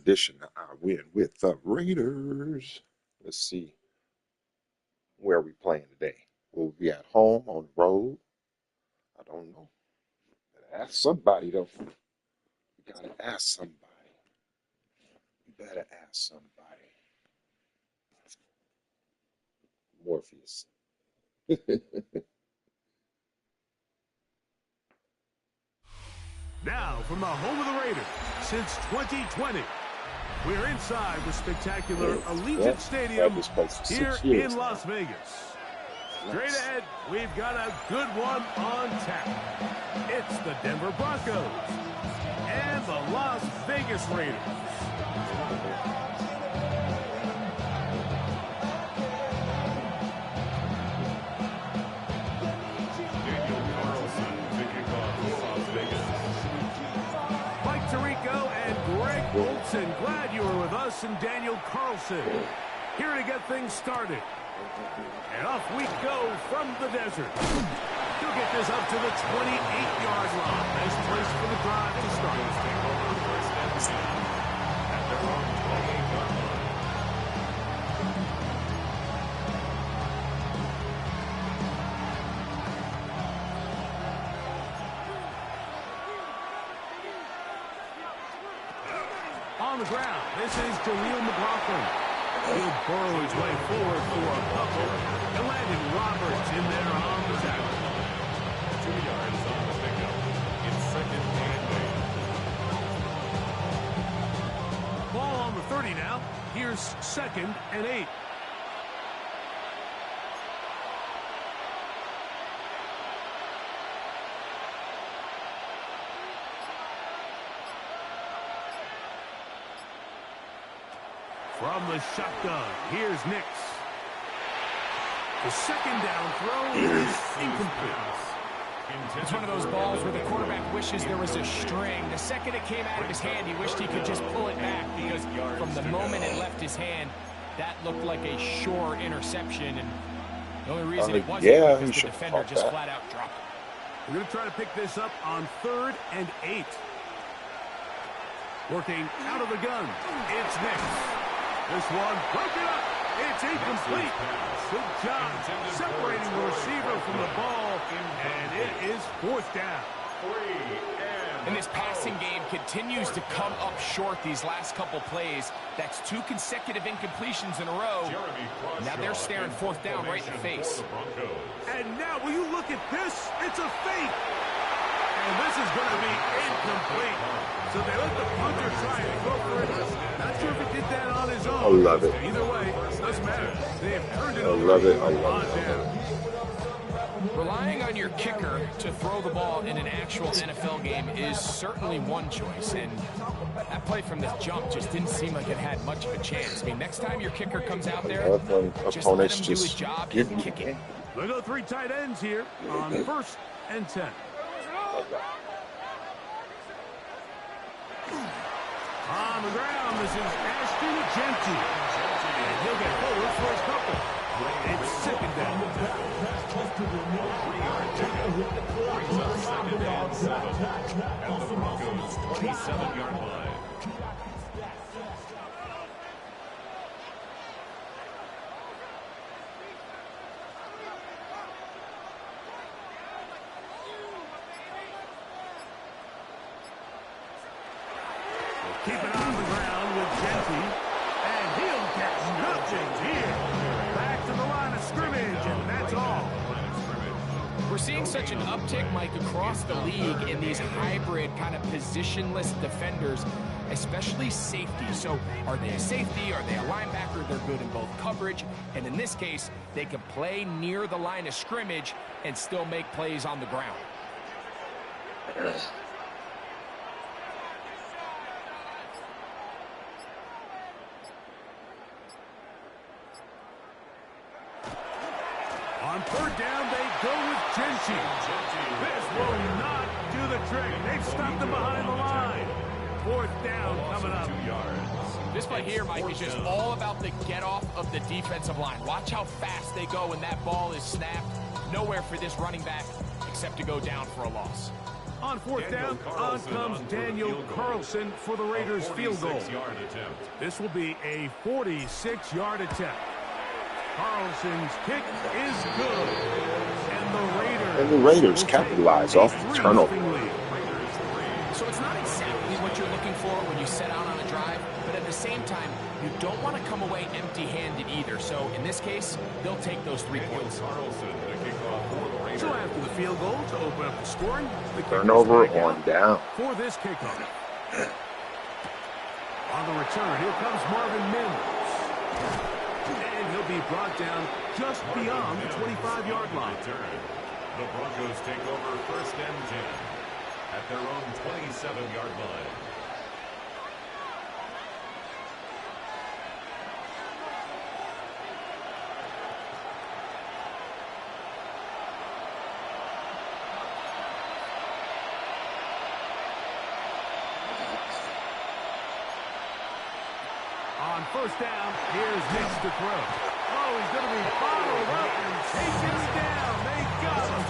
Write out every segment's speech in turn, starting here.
tradition, I win with the Raiders. Let's see, where are we playing today? Will we be at home, on the road? I don't know. Better ask somebody, though. We gotta ask somebody. You better ask somebody. Morpheus. Now, from the home of the Raiders, since 2020, we're inside the spectacular Allegiant Stadium here in Las Vegas. Straight ahead, we've got a good one on tap. It's the Denver Broncos and the Las Vegas Raiders. Olsen, glad you were with us, and Daniel Carlson here to get things started. And off we go from the desert. He'll get this up to the 28-yard line. Nice place for the drive to start. At their own 28-yard line. On the ground, this is Jaleel McLaughlin. He'll burrow his way forward for a couple. And Landon Roberts in there on the tackle. 2 yards on the pickup. It's second and 8. Ball on the 30 now. Here's second and 8. From the shotgun, here's Nix. The second down throw is incomplete. It's one of those balls where the quarterback wishes there was a string. The second it came out of his hand, he wished he could just pull it back, because from the moment it left his hand, that looked like a sure interception. And the only reason it wasn't because the defender just flat out dropped it. We're going to try to pick this up on 3rd and 8. Working out of the gun, it's Nix. This one broken up. It's incomplete. Good job separating the receiver from the ball, and it is 4th down. And this passing game continues to come up short these last couple plays. That's 2 consecutive incompletions in a row. Now they're staring 4th down right in the face. And now, will you look at this? It's a fake. And this is going to be incomplete. So they let the punter try and go for it. Not sure if he did that on his own. I love it. Either way, it doesn't matter. They have turned it over. I love it. I love it. Relying on your kicker to throw the ball in an actual NFL game is certainly one choice. And that play from the jump just didn't seem like it had much of a chance. I mean, next time your kicker comes out there, just let him do his job and kick it. They go 3 tight ends here on 1st and 10. On the ground, this is Ashton Genty. And he'll get forward for his couple. It's 2nd down. 3-yard pickup. Brings up 2nd and 7 at the Broncos' 27-yard line. Keep it on the ground with Genty, and he'll get nothing here. Back to the line of scrimmage, and that's all. We're seeing such an uptick, Mike, across the league in these hybrid kind of positionless defenders, especially safety. So are they a safety? Are they a linebacker? They're good in both coverage. And in this case, they can play near the line of scrimmage and still make plays on the ground. On 3rd down, they go with Genty. This will not do the trick. They've stopped him behind the line. 4th down coming up. 2 yards. This play here, Mike, is just all about the get-off of the defensive line. Watch how fast they go when that ball is snapped. Nowhere for this running back except to go down for a loss. On fourth down, on comes Daniel Carlson for the Raiders field goal. This will be a 46-yard attempt. Carlson's kick is good. And the Raiders capitalize off the turnover. So it's not exactly what you're looking for when you set out on a drive, but at the same time, you don't want to come away empty-handed either. So in this case, they'll take those 3 points. So after the field goal to open up the scoring, the turnover on down for this kickoff. On the return, here comes Marvin Mims. And he'll be brought down just beyond the 25-yard line. The Broncos take over 1st and 10 at their own 27-yard line. On 1st down, here's Nix to throw. Oh, he's going to be followed up and taken down. They got him.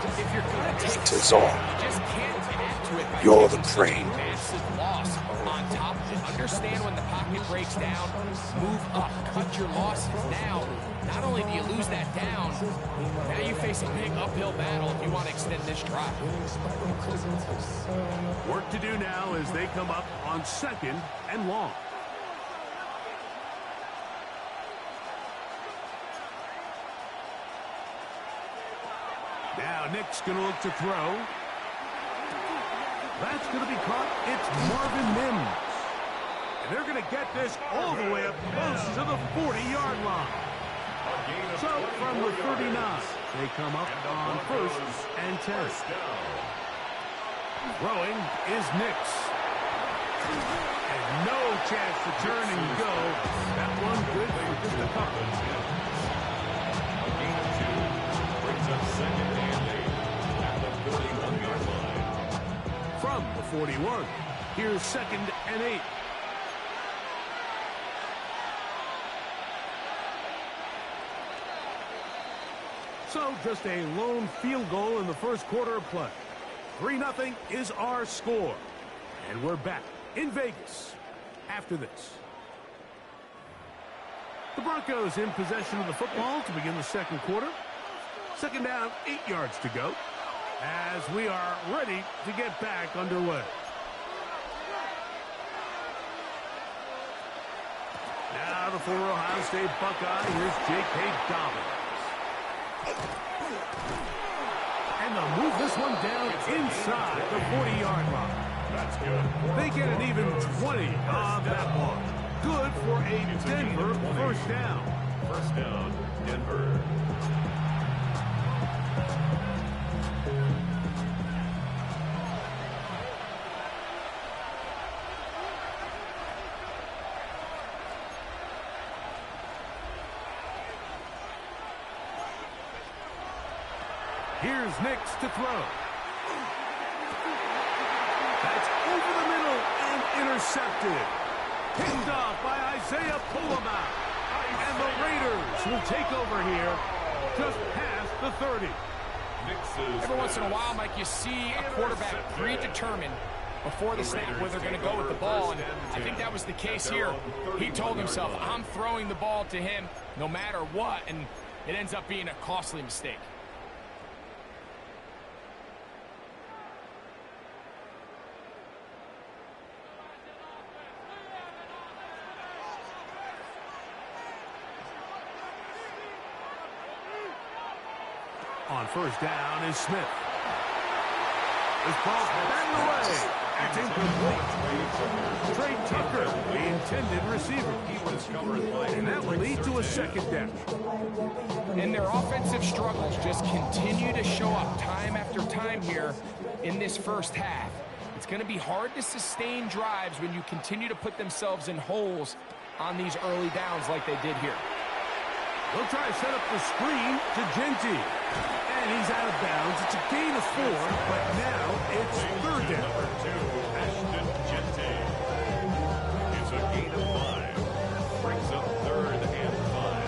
If you're going to take it all, you just can't add to it by you're the taking prey. such a massive loss. On top of it, understand when the pocket breaks down, move up, cut your losses. Now, not only do you lose that down, now you face a big uphill battle if you want to extend this drive. Work to do now as they come up on 2nd and long. Now Nick's going to look to throw. That's going to be caught. It's Marvin Mims. And they're going to get this all the way up close to the 40-yard line. So from the 39, they come up on 1st and 10. Throwing is Nix. And no chance to turn and go. That one good for just a couple. A gain of 2 brings up 2nd and 8 at the 41-yard line. From the 41, here's 2nd and 8. So just a lone field goal in the first quarter of play. 3-0 is our score. And we're back in Vegas after this. The Broncos in possession of the football to begin the second quarter. 2nd down, 8 yards to go, as we are ready to get back underway. Now the former Ohio State Buckeye, here's J.K. Dobbins. And they'll move this one down inside the 40-yard line. That's good. They get an even 20 on that one. Good for a Denver 1st down. 1st down, Denver. Here's Nix to throw. That's over the middle and intercepted. Picked off by Isaiah Pullman. And the Raiders will take over here just past the 30. Every once in a while, Mike, you see a quarterback predetermined before the snap where they're going to go with the ball, and I think that was the case here. He told himself, I'm throwing the ball to him no matter what, and it ends up being a costly mistake. On 1st down is Smith. This ball's batted away. That's incomplete. Trey Tucker, the intended receiver. And that will lead to a 2nd down. And their offensive struggles just continue to show up time after time here in this first half. It's going to be hard to sustain drives when you continue to put themselves in holes on these early downs like they did here. They'll try to set up the screen to Genty. And he's out of bounds. It's a gain of 4, but now it's 3rd down. Number 2, Ashton Genty. It's a gain of 5. Brings up 3rd and 5.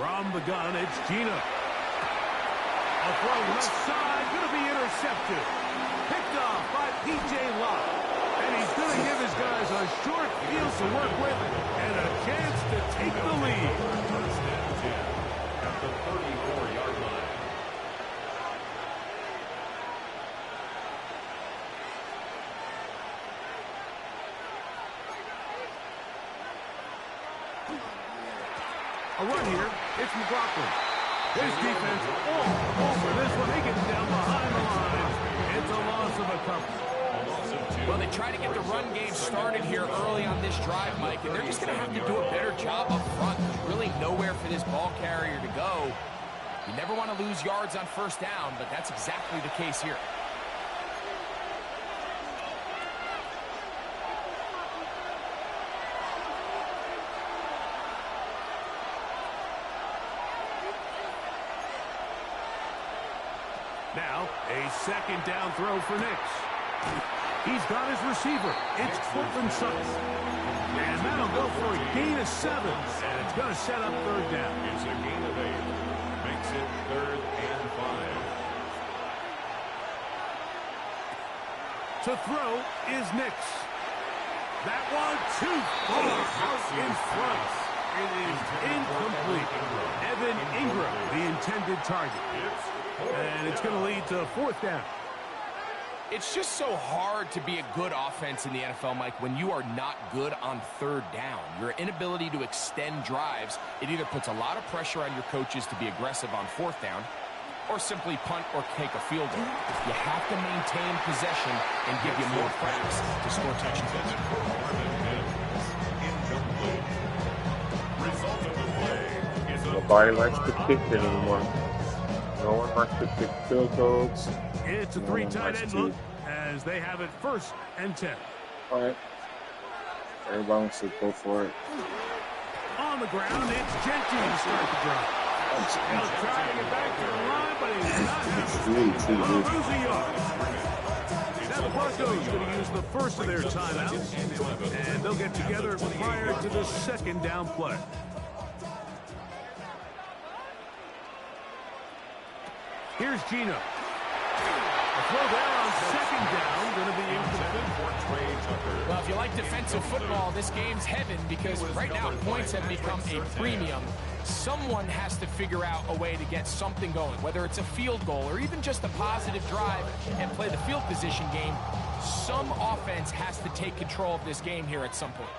From the gun, it's Gino. A throw left side, going to be intercepted. Picked off by P.J. Locke. And he's going to give his guys a short field to work with and a chance to take the lead. First and 10 at the 34-yard line. A run here. It's McLaughlin. His defense all over this one. They get down behind the line. It's a loss of a couple. Well, they try to get the run game started here early on this drive, Mike, and they're just going to have to do a better job up front. There's really nowhere for this ball carrier to go. You never want to lose yards on first down, but that's exactly the case here. Now, a second down throw for Nix. He's got his receiver. It's Cortland Sutton. And that'll go for a gain of 7. And it's going to set up third down. It's a gain of 8. Makes it 3rd and 5. To throw is Nix. That one too far out in front. It is incomplete. Evan Ingram, the intended target. And it's going to lead to fourth down. It's just so hard to be a good offense in the NFL, Mike, when you are not good on third down. Your inability to extend drives, it either puts a lot of pressure on your coaches to be aggressive on fourth down or simply punt or take a field goal. You have to maintain possession and give you more cracks to score touchdowns. Nobody likes to kick anymore. No one likes to kick field goals. It's a three tight end look as they have it 1st and 10. All right. Everybody wants to go for it. On the ground, it's Genty to start the drive. He'll try to get back to the line, but he's not losing yards. Now the Broncos going to use the first of their timeouts, and they'll get together prior to the second down play. Here's Gino. A throw there on second down, going to be incomplete. Well, if you like defensive football, this game's heaven because right now points have become a premium. Someone has to figure out a way to get something going, whether it's a field goal or even just a positive drive and play the field position game. Some offense has to take control of this game here at some point.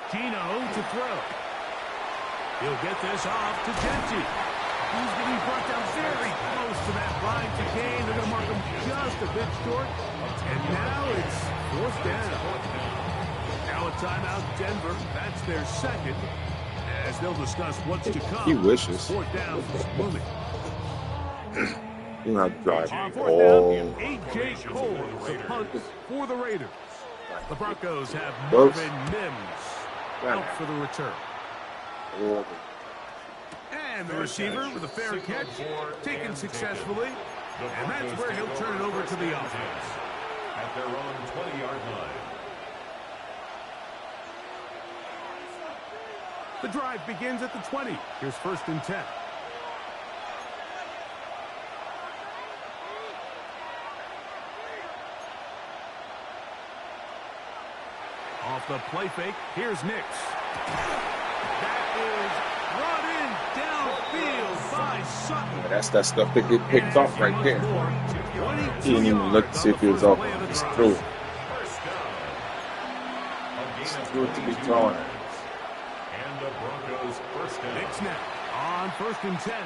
Gino to throw. He'll get this off to Genty. He's getting brought down very close to that line to gain. They're going to mark him just a bit short. And now it's fourth down. Now a timeout, Denver. That's their second. As they'll discuss what's to come. He wishes. Fourth down for moving. You're not driving. On fourth down, A.J. Cole to punt for the Raiders. The Broncos have Marvin Mims out for the return. And the receiver with a fair catch, taken successfully. And that's where he'll turn it over to the offense. At their own 20-yard line. The drive begins at the 20. Here's 1st and 10. Off the play fake, here's Nix. That is brought in downfield by Sutton. That's that stuff that get picked off right there. He didn't even look to see if he was open. Just threw it. Just threw it to be thrown. And the Broncos first down. Nix now on 1st and 10.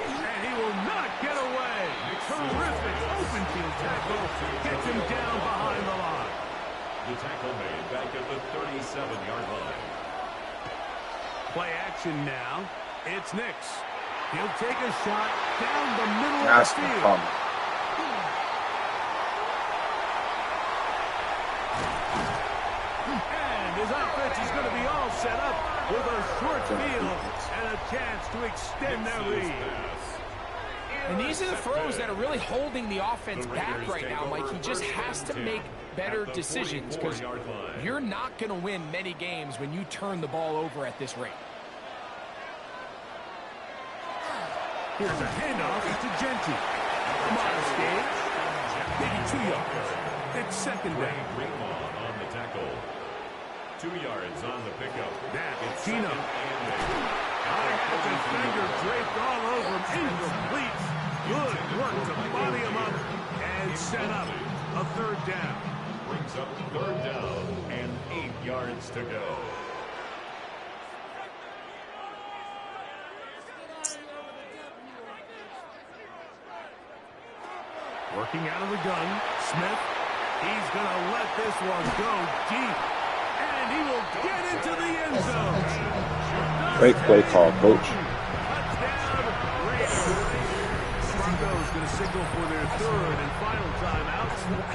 And he will not get away. Terrific open field tackle. Gets him down behind the line. The tackle made back at the 37-yard line. Play action now. It's Nix. He'll take a shot down the middle That's of the the field. problem. And his offense is going to be all set up with a short field and a chance to extend their lead. And these are the throws that are really holding the offense back right now, Mike. He just has to make better decisions because you're not going to win many games when you turn the ball over at this rate. Here's a handoff to Genti. Modest gain. Maybe 2 yards. It's second down. On the tackle. 2 yards on the pickup. That is Gino. The defender draped all over him. Incomplete. Good work to body him up and set up a third down. Brings up third down and 8 yards to go. Working out of the gun, Smith. He's going to let this one go deep. And he will get into the end zone. Great play call, Coach. Touchdown, Raiders. Broncos going to signal for their third and final timeout.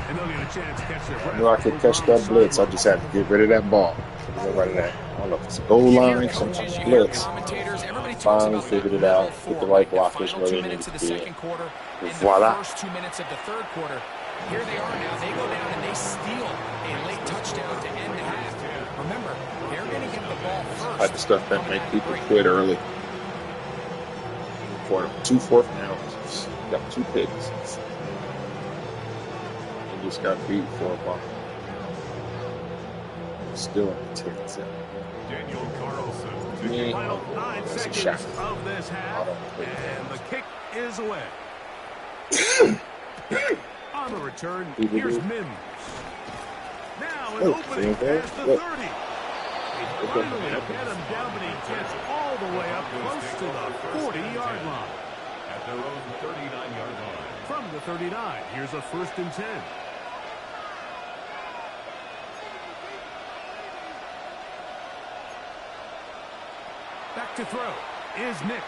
And they'll get a chance to catch their breath. I knew I could catch that blitz. I just had to get rid of that ball. Get rid of that. I don't know if it's a goal line, some kind of blitz. Finally figured it out. With the right blockers where they needed to be. Voila. First 2 minutes of the third quarter. Here they are now. They go down and they steal a late touchdown to end the half. Remember, they're going to get the ball first. Type of stuff that make people quit early. For 2 fourth downs, got 2 picks. And just got beat for a ball. Still in the 10th. Daniel Carlson. Final 9 seconds of this half. And the kick is away. On the return, here's Mims. Now an opening past the 30. They finally get him down, but he gets all the way up close to the 40-yard line. At their own 39-yard line. From the 39, here's a 1st and 10. Back to throw is Nix.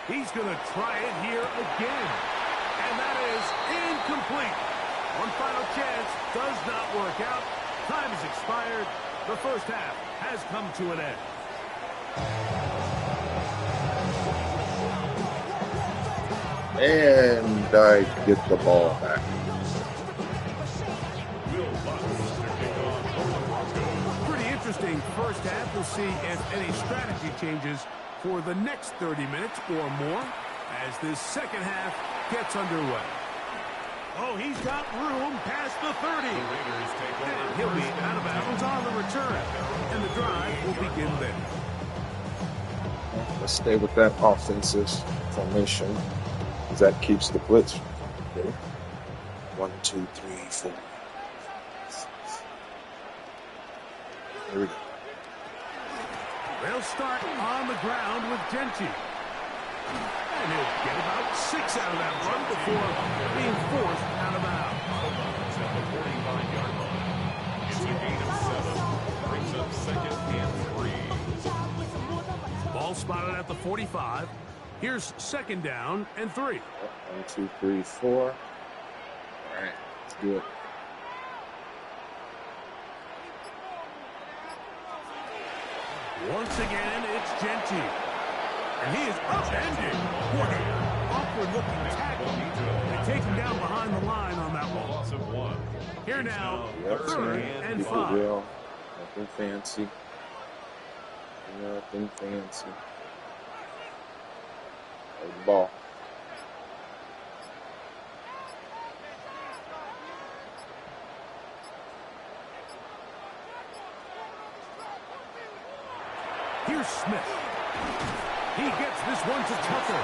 He's going to try it here again. And that is incomplete. One final chance does not work out. Time has expired. The first half has come to an end. And I get the ball back. Pretty interesting first half. We'll see if any strategy changes for the next 30 minutes or more as this second half gets underway. Oh, he's got room past the 30. And he'll be out of bounds on the return. And the drive will begin there. Let's stay with that offensive formation, because that keeps the blitz. Okay. 1, 2, 3, 4. Here we go. They'll start on the ground with Genti. And he'll get about 6 out of that run before being forced out of bounds. At the 45-yard line. It's a gain of 7. Brings up second and 3. Ball spotted at the 45. Here's second down and 3. 1, 2, 3, 4. All right, let's do it. Once again, it's Genti. And he is upended. What an awkward-looking tackle. They take him down behind the line on that one. Loss of 1. Here now, Yep, 3rd and keep it 5. real. Nothing fancy. Nothing fancy. Hold the ball. Here's Smith. He gets this one to Tucker.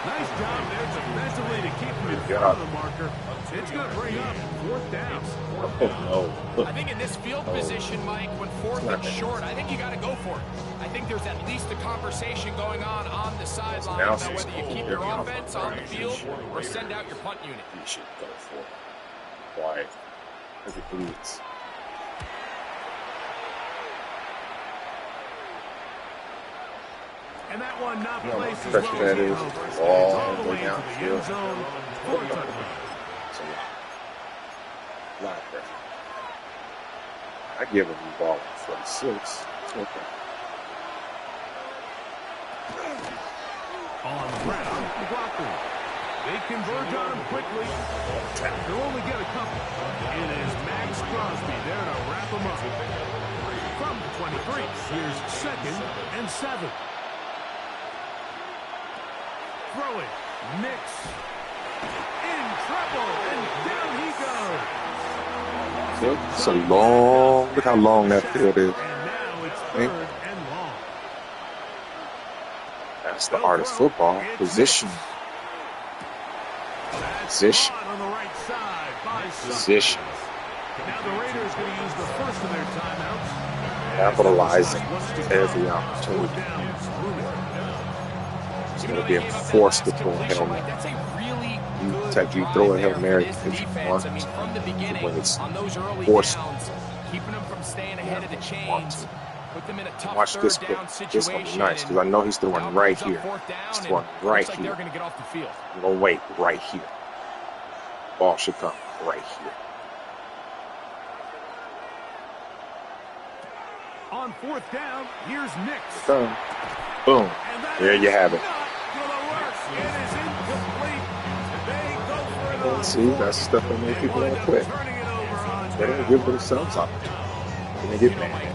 Nice job there defensively to keep him in front of the marker. It's going to bring up 4th down. Oh, no. I think in this field position, Mike, when 4th and short, I think you got to go for it. I think there's at least a conversation going on the sideline about whether you keep your offense on the field or send out your punt unit. You should go for it. Why? As it bleeds. And that one not You know how placed as much well pressure as that he is. hoped. All All the the way way to out the end zone for a touchdown. It's a lot of pressure. I give him the ball at 46. It's okay. On the ground, McLaughlin. They converge on him quickly. They'll only get a couple. It is Max Crosby there to wrap him up. From the 23, here's 2nd and 7. Throwing. Nix. In trouble, and down he goes. It's a long, look how long that field is. And now it's 3rd and long. That's the art of football. Position. Position. On the right side by Position. Now the Raiders going to use the first of their timeouts. Capitalizing every opportunity. It's going to be forced to throw a Hail Mary. That's a really You throw a Hail Mary because you want from the beginning, when it's on those early forced. downs, keeping them from staying ahead of the chains. Put them in a tough Watch this play. This one be nice because I know he's throwing right here. He's throwing right here. They're going to get off the field. I'm going to wait right here. Ball should come right here. On 4th down, here's Nix. Done. Boom. There you have it. See, that's the stuff that make people want to quit. They don't give themselves up. Then they get mad.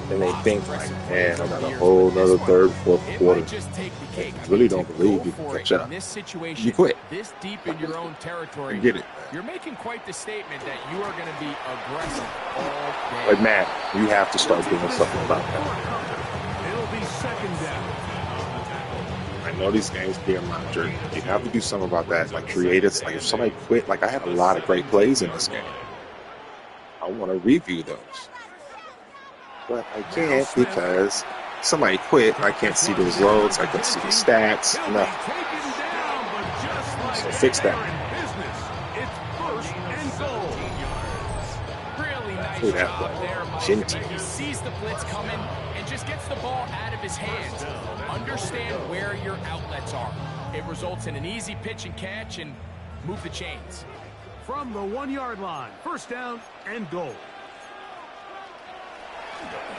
Then they think like, man, I got a whole nother third, fourth quarter. They really don't believe you can catch up. You quit. This deep in your own territory. Get it. You're making quite the statement that you are going to be aggressive all day. But man, you have to start doing something about that. It'll be 2nd down. I know these games being monitored. You have to do something about that. Like create it. Like if somebody quit, like I had a lot of great plays in this game. I want to review those. But I can't because somebody quit. I can't see the results. I can't see the stats. Nothing. So fix that. Really nice Look at that job play. there, Mike. Genty. He sees the blitz coming and just gets the ball out of his hands. Understand where your outlets are. It results in an easy pitch and catch and move the chains. From the 1-yard line, 1st down and goal.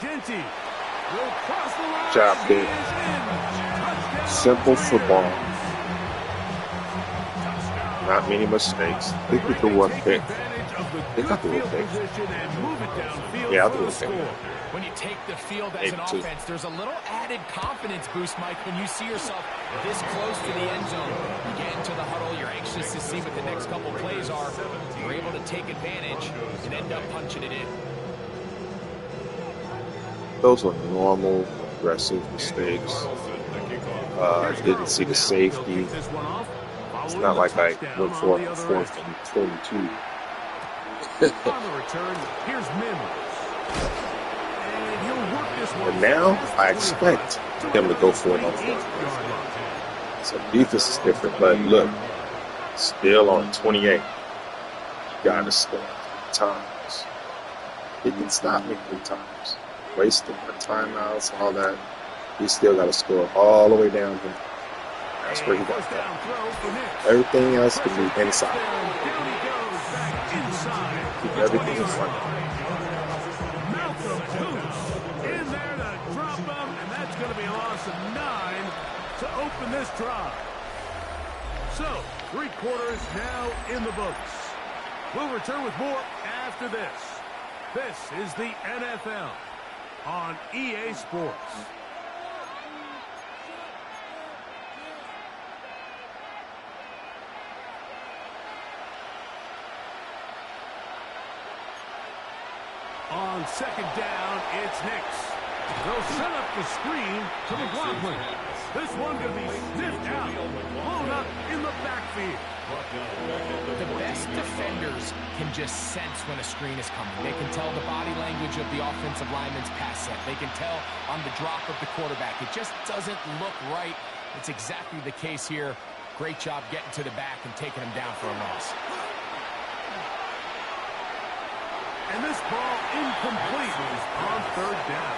Genty will cross the line. Good job, He kid. is in. Simple football. Not many mistakes. I think we threw one pick. They got the one pick. Yeah, I threw a pick. When you take the field as an offense, there's a little added confidence boost, Mike, when you see yourself this close to the end zone. You get into the huddle, you're anxious to see what the next couple plays are. You're able to take advantage and end up punching it in. Those were normal, aggressive mistakes. Didn't see the safety. It's not like I went for it on 4th and 22. On the return, here's Mims. And he'll work this one. And now I expect him to go for it on 4th. So defense is different, but look, still on 28. You gotta score 3 times. He can stop me 3 times. Wasting my timeouts, all that. He still got to score all the way down here. That's where he got that. Everything else can be inside. Keep everything in front. In there to drop him, and that's going to be a loss of 9 to open this drive. So, 3 quarters now in the books. We'll return with more after this. This is the NFL on EA Sports. On 2nd down, it's Nix. They'll set up the screen to McLaughlin. This one going to be sniffed out, blown up in the backfield. The best defenders can just sense when a screen is coming. They can tell the body language of the offensive lineman's pass set. They can tell on the drop of the quarterback. It just doesn't look right. It's exactly the case here. Great job getting to the back and taking him down for a loss. And this ball incomplete on 3rd down.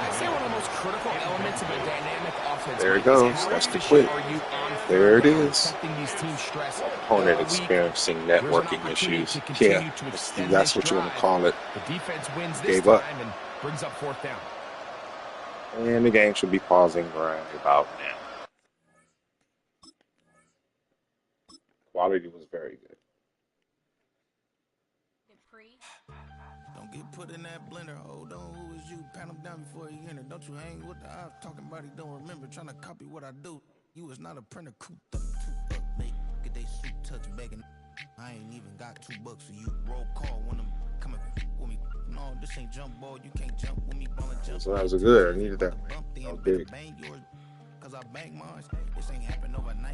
I'd say one of the most critical elements of a dynamic offense. There it goes. That's the quit. There it is. These teams stress. Opponent experiencing networking issues. Yeah, that's what you want to call it. The defense wins this Gave up. time and brings up 4th down. And the game should be pausing right about now. Quality was very good. Don't get put in that blender. Hold on, who is you? Pat him down before he enter. Don't you hang with the ops talking about he don't remember. Trying to copy what I do. You was not a printer. Cooped up, too up. They get they suit touch begging. I ain't even got $2 for you. Roll call when I'm coming with me. No, this ain't jump ball. You can't jump with me. Ball and jump. So that was good. I needed that. That was big. Cause I bang mine. This ain't happen overnight.